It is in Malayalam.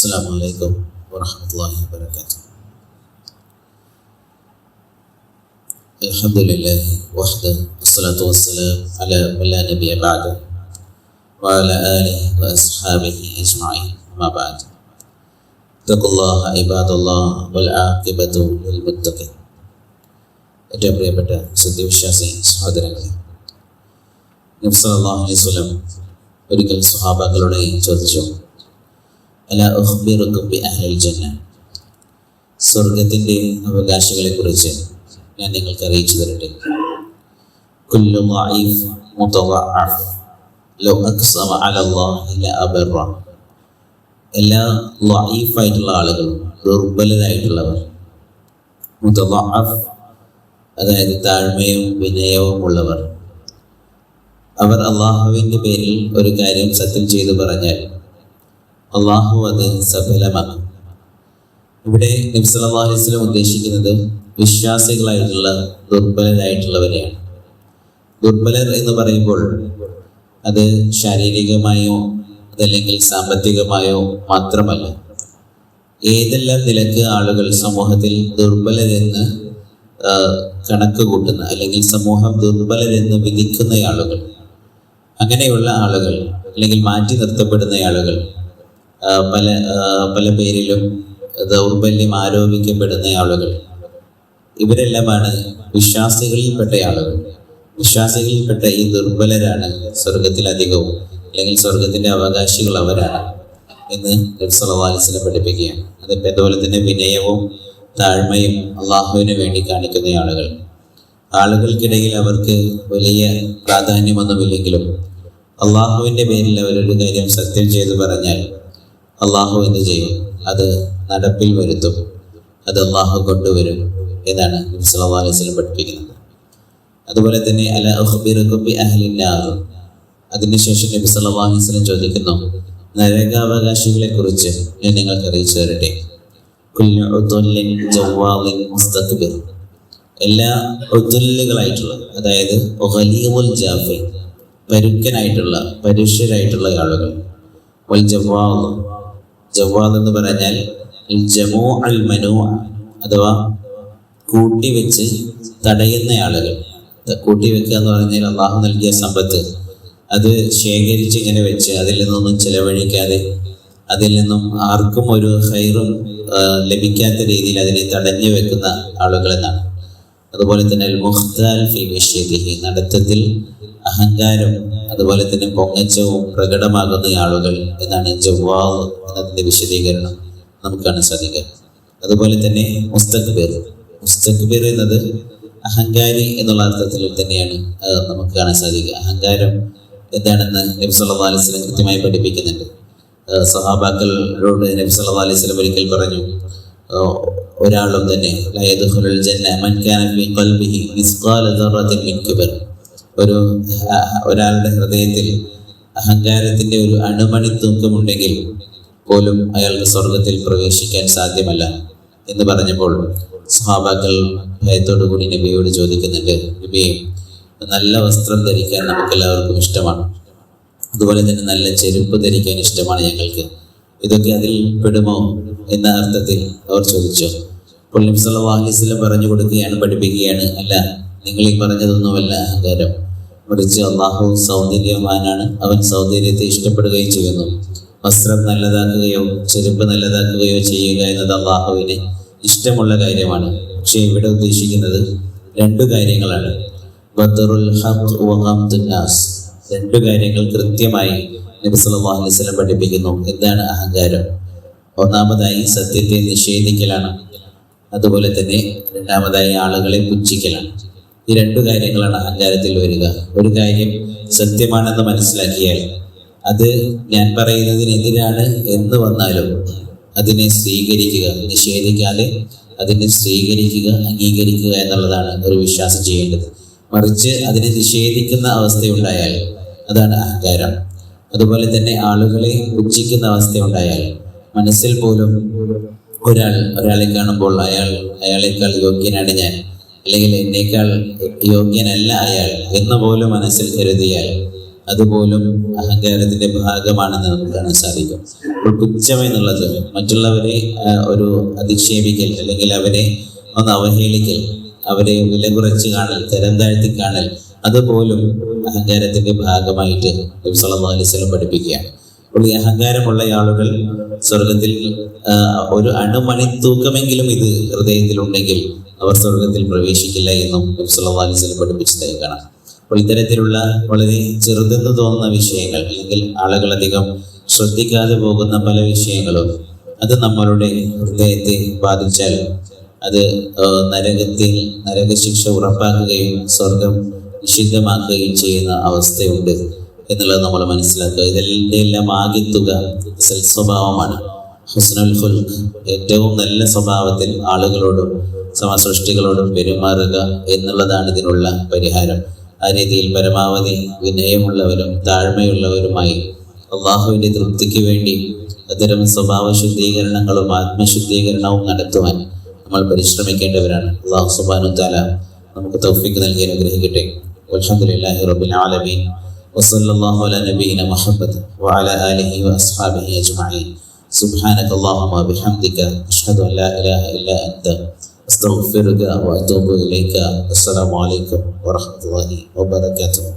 Assalamualaikum warahmatullahi wabarakatuh. Alhamdulillahi wahda wassalatu wassalam ala man la nabiyya ba'da wa ala alihi wa ashabihi ajma'in amma ba'd. Taqullaha ibadallah wal aqibatu lil muttaqin. ഏറ്റവും പ്രിയപ്പെട്ട സത്യവിശ്വാസി സഹോദരങ്ങളെ, നബി സല്ലല്ലാഹു അലൈഹി വസല്ലം ഒരിക്കൽ സ്വഹാബാക്കളോട് ചോദിച്ചു, അലാ ഉഖ്ബിറുക്കും ബി അഹ്ലിൽ ജന്ന, സ്വർഗത്തിൻ്റെ അവകാശികളെ കുറിച്ച് ഞാൻ നിങ്ങൾക്ക് അറിയിച്ചു തരട്ടെ. കുല്ലു ളഈഫ് മുതളഅഫ് ലൗ അഖ്സമ അലല്ലാഹി ലഅബറ. എല്ലാ ളഈഫായിട്ടുള്ള ആളുകളും, ദുർബലരായിട്ടുള്ളവർ, മുതളഅഫ് അതായത് താഴ്മയും വിനയവും ഉള്ളവർ, അവർ അള്ളാഹുവിൻ്റെ പേരിൽ ഒരു കാര്യം സത്യം ചെയ്തു പറഞ്ഞാൽ അള്ളാഹു അത് സഫലമാക്കും. ഇവിടെ നബി സല്ലല്ലാഹു അലൈഹി വസല്ലം ഉദ്ദേശിക്കുന്നത് വിശ്വാസികളായിട്ടുള്ള ദുർബലരായിട്ടുള്ളവരെയാണ്. ദുർബലർ എന്ന് പറയുമ്പോൾ അത് ശാരീരികമായോ അതല്ലെങ്കിൽ സാമ്പത്തികമായോ മാത്രമല്ല. ഏതെല്ലാം നിലക്ക് ആളുകൾ സമൂഹത്തിൽ ദുർബലരെന്ന് കണക്ക് കൂട്ടുന്ന അല്ലെങ്കിൽ സമൂഹം ദുർബലരെന്ന് വിധിക്കുന്ന ആളുകൾ, അങ്ങനെയുള്ള ആളുകൾ അല്ലെങ്കിൽ മാറ്റി നിർത്തപ്പെടുന്ന ആളുകൾ, പല പേരിലും ദൗർബല്യം ആരോപിക്കപ്പെടുന്ന ആളുകൾ, ഇവരെല്ലാമാണ് വിശ്വാസികളിൽപ്പെട്ട ആളുകൾ. വിശ്വാസികളിൽപ്പെട്ട ഈ ദുർബലരാണ് സ്വർഗത്തിൽ അധികവും, അല്ലെങ്കിൽ സ്വർഗത്തിൻ്റെ അവകാശികൾ അവരാണ് എന്ന് നബി സല്ലല്ലാഹു അലൈഹി വസല്ലം പഠിപ്പിക്കുകയാണ്. അതുപോലെ തന്നെ വിനയവും താഴ്മയും അള്ളാഹുവിന് വേണ്ടി കാണിക്കുന്ന ആളുകൾ. ആളുകൾക്കിടയിൽ അവർക്ക് വലിയ പ്രാധാന്യമൊന്നുമില്ലെങ്കിലും അള്ളാഹുവിൻ്റെ പേരിൽ അവരൊരു കാര്യം സത്യം ചെയ്തു പറഞ്ഞാൽ അള്ളാഹു എന്ത് ചെയ്യും? അത് നടപ്പിൽ വരുത്തും, അത് അള്ളാഹു കൊണ്ടുവരും എന്നാണ് നബി സല്ലല്ലാഹു അലൈഹി വസല്ലം പഠിപ്പിക്കുന്നത്. അതുപോലെ തന്നെ അലാ ഉഖ്ബിറുക്കും ബി അഹ്ലിൻ നാർ. അതിനുശേഷം നബി സല്ലല്ലാഹു അലൈഹി വസല്ലം ചോദിക്കുന്നു, നരകാവകാശികളെ കുറിച്ച് ഞാൻ നിങ്ങൾക്ക് അറിയിച്ചു തരട്ടെ. കുല്ലു ഉദുല്ലിൻ ജവാലിൻ മുസ്തക്ബിർ. എല്ലാ ഉദുല്ലുകളായിട്ടുള്ള, അതായത് ഗലീമുൽ ജാഫി, പരുക്കനായിട്ടുള്ള, പരുഷരായിട്ടുള്ള ആളുകൾ. വൽ ജവാൽ, ജവാൽ എന്ന് പറഞ്ഞാൽ ജമൂ അൽ മനൂ, അഥവാ കൂട്ടിവെച്ച് തടയുന്ന ആളുകൾ. കൂട്ടിവെക്കുക എന്ന് പറഞ്ഞാൽ അള്ളാഹു നൽകിയ സമ്പത്ത് അത് ശേഖരിച്ച് ഇങ്ങനെ വെച്ച് അതിൽ നിന്നൊന്നും ചിലവഴിക്കാതെ, അതിൽ നിന്നും ആർക്കും ഒരു ഖൈറും ലഭിക്കാത്ത രീതിയിൽ അതിനെ തടഞ്ഞു വെക്കുന്ന ആളുകൾ എന്നാണ്. അതുപോലെ തന്നെ അൽ മുഖ്താൽ ഫി മിശ്യതിഹി, നടത്തത്തിൽ അഹങ്കാരം അതുപോലെ തന്നെ പൊങ്ങച്ചവും പ്രകടമാകുന്ന ആളുകൾ എന്നാണ് ജവാൽ എന്നതിൻ്റെ വിശദീകരണം നമുക്ക് കാണാൻ സാധിക്കുക. അതുപോലെ തന്നെ മുസ്തക്ബിർ, മുസ്തക്ബിർ എന്നത് അഹങ്കാരി എന്നുള്ള അർത്ഥത്തിൽ തന്നെയാണ് നമുക്ക് കാണാൻ സാധിക്കുക. അഹങ്കാരം എന്താണെന്ന് നബി സല്ലല്ലാഹു അലൈഹി വസല്ലം കൃത്യമായി പഠിപ്പിക്കുന്നുണ്ട്. സഹാബാക്കളോട് നബി സല്ലല്ലാഹു അലൈഹി വസല്ലം ഒരിക്കൽ പറഞ്ഞു, ഒരാളും തന്നെ ലാ യദ്ഖുലുൽ ജന്ന മൻ കാന ഫീ ഖൽബിഹി മിസ്ഖാല ദർറത്തിൻ മിൻ കിബർ. ഒരാളുടെ ഹൃദയത്തിൽ അഹങ്കാരത്തിൻ്റെ ഒരു അണുമണി തൂക്കമുണ്ടെങ്കിൽ പോലും അയാൾക്ക് സ്വർഗത്തിൽ പ്രവേശിക്കാൻ സാധ്യമല്ല എന്ന് പറഞ്ഞപ്പോൾ സഹാബാക്കൾ ഭയത്തോടു കൂടി നബിയോട് ചോദിക്കുന്നുണ്ട്, നബിയെ, നല്ല വസ്ത്രം ധരിക്കാൻ നമുക്കെല്ലാവർക്കും ഇഷ്ടമാണ്, അതുപോലെ തന്നെ നല്ല ചെരുപ്പ് ധരിക്കാൻ ഇഷ്ടമാണ് ഞങ്ങൾക്ക്, ഇതൊക്കെ അതിൽ പെടുമോ എന്ന അർത്ഥത്തിൽ അവർ ചോദിച്ചു. അപ്പോൾ നബി സല്ലല്ലാഹു അലൈഹി വസല്ലം പറഞ്ഞു കൊടുക്കുകയാണ്, പഠിപ്പിക്കുകയാണ്, അല്ല, നിങ്ങൾ ഈ പറഞ്ഞതൊന്നുമല്ല അഹങ്കാരം, മറിച്ച് അള്ളാഹു സൗന്ദര്യവാനാണ്, അവൻ സൗന്ദര്യത്തെ ഇഷ്ടപ്പെടുകയും ചെയ്യുന്നു. വസ്ത്രം നല്ലതാക്കുകയോ ചെരുപ്പ് നല്ലതാക്കുകയോ ചെയ്യുക എന്നത് അള്ളാഹുവിന് ഇഷ്ടമുള്ള കാര്യമാണ്. പക്ഷേ ഇവിടെ ഉദ്ദേശിക്കുന്നത് രണ്ടു കാര്യങ്ങളാണ്. ബദറുൽ ഹഖ് വ ഗംദുൻ നാസ്. രണ്ടു കാര്യങ്ങൾ കൃത്യമായി നബി സല്ലല്ലാഹു അലൈഹി വസല്ലം പഠിപ്പിക്കുന്നു. എന്താണ് അഹങ്കാരം? ഒന്നാമതായി സത്യത്തെ നിഷേധിക്കലാണ്, അതുപോലെ തന്നെ രണ്ടാമതായി ആളുകളെ പുച്ഛിക്കലാണ്. ഈ രണ്ടു കാര്യങ്ങളാണ് അഹങ്കാരത്തിൽ വരിക. ഒരു കാര്യം സത്യമാണെന്ന് മനസ്സിലാക്കിയാൽ അത് ഞാൻ പറയുന്നതിനെതിരാണ് എന്ന് വന്നാലും അതിനെ സ്വീകരിക്കുക, നിഷേധിക്കാതെ അതിനെ സ്വീകരിക്കുക, അംഗീകരിക്കുക എന്നുള്ളതാണ് ഒരു വിശ്വാസം ചെയ്യേണ്ടത്. മറിച്ച് അതിനെ നിഷേധിക്കുന്ന അവസ്ഥയുണ്ടായാൽ അതാണ് അഹങ്കാരം. അതുപോലെ ആളുകളെ പുച്ഛിക്കുന്ന അവസ്ഥയുണ്ടായാൽ, മനസ്സിൽ പോലും ഒരാളെ കാണുമ്പോൾ അയാളെക്കാൾ യോഗ്യനാണ് ഞാൻ, അല്ലെങ്കിൽ എന്നേക്കാൾ യോഗ്യനല്ല അയാൾ എന്ന് പോലും മനസ്സിൽ കരുതിയാൽ അതുപോലും അഹങ്കാരത്തിന്റെ ഭാഗമാണെന്ന് നമുക്ക് കാണാൻ സാധിക്കും. അപ്പോൾ പുച്ഛം എന്നുള്ളത് മറ്റുള്ളവരെ ഒരു അധിക്ഷേപിക്കൽ, അല്ലെങ്കിൽ അവരെ ഒന്ന് അവഹേളിക്കൽ, അവരെ വില കുറച്ച് കാണൽ, തരം താഴ്ത്തി കാണൽ, അതുപോലും അഹങ്കാരത്തിന്റെ ഭാഗമായിട്ട് നബി സല്ലല്ലാഹു അലൈഹി വസല്ലം പഠിപ്പിക്കുകയാണ്. അപ്പോൾ ഈ അഹങ്കാരമുള്ള ആളുകൾ സ്വർഗത്തിൽ ഒരു അണുമണി തൂക്കമെങ്കിലും ഇത് ഹൃദയത്തിലുണ്ടെങ്കിൽ അവർ സ്വർഗത്തിൽ പ്രവേശിക്കില്ല എന്നും നബി സല്ലല്ലാഹു അലൈഹി വസല്ലം പഠിപ്പിച്ചതായി കാണാം. അപ്പോൾ ഇത്തരത്തിലുള്ള വളരെ ചെറുതെന്ന് തോന്നുന്ന വിഷയങ്ങൾ, അല്ലെങ്കിൽ ആളുകൾ അധികം ശ്രദ്ധിക്കാതെ പോകുന്ന പല വിഷയങ്ങളും, അത് നമ്മളുടെ ഹൃദയത്തെ ബാധിച്ചാൽ അത് നരകശിക്ഷ ഉറപ്പാക്കുകയും സ്വർഗം നിഷിദ്ധമാക്കുകയും ചെയ്യുന്ന അവസ്ഥയുണ്ട് എന്നുള്ളത് നമ്മൾ മനസ്സിലാക്കുക. ഇതിൻ്റെ എല്ലാം ആകെത്തുക സൽസ്വഭാവമാണ്. ഹുസ്നുൽ ഖുൽഖ്, ഏറ്റവും നല്ല സ്വഭാവത്തിൽ ആളുകളോടും സമസൃഷ്ടികളോടും പെരുമാറുക എന്നുള്ളതാണ് ഇതിനുള്ള പരിഹാരം. ആ രീതിയിൽ പരമാവധി വിനയമുള്ളവരും താഴ്മയുള്ളവരുമായി അള്ളാഹുവിൻ്റെ തൃപ്തിക്ക് വേണ്ടി അത്തരം സ്വഭാവ ശുദ്ധീകരണങ്ങളും ആത്മശുദ്ധീകരണവും നടത്തുവാൻ നമ്മൾ പരിശ്രമിക്കേണ്ടവരാണ്. അള്ളാഹു സുബ്ഹാനഹു വ തആല നമുക്ക് തൗഫീഖ് നൽകി അനുഗ്രഹിക്കട്ടെ. അൽഹംദുലില്ലാഹി റബ്ബിൽ ആലമീൻ വസല്ലല്ലാഹു അലാ നബിയിന മുഹമ്മദ് വഅലാ ആലിഹി വഅസ്ഹാബിഹി അജ്മഈൻ. സുബ്ഹാനകല്ലാഹുമ്മ വബിഹംദിക അഷ്ഹദു അൻ ലാ ഇലാഹ ഇല്ലാ അൻത അസ്തഗ്ഫിറുക വഅതൂബു ഇലൈക. അസ്സലാമു അലൈക്കും വറഹ്മത്തുള്ളാഹി വബറകാതുഹു.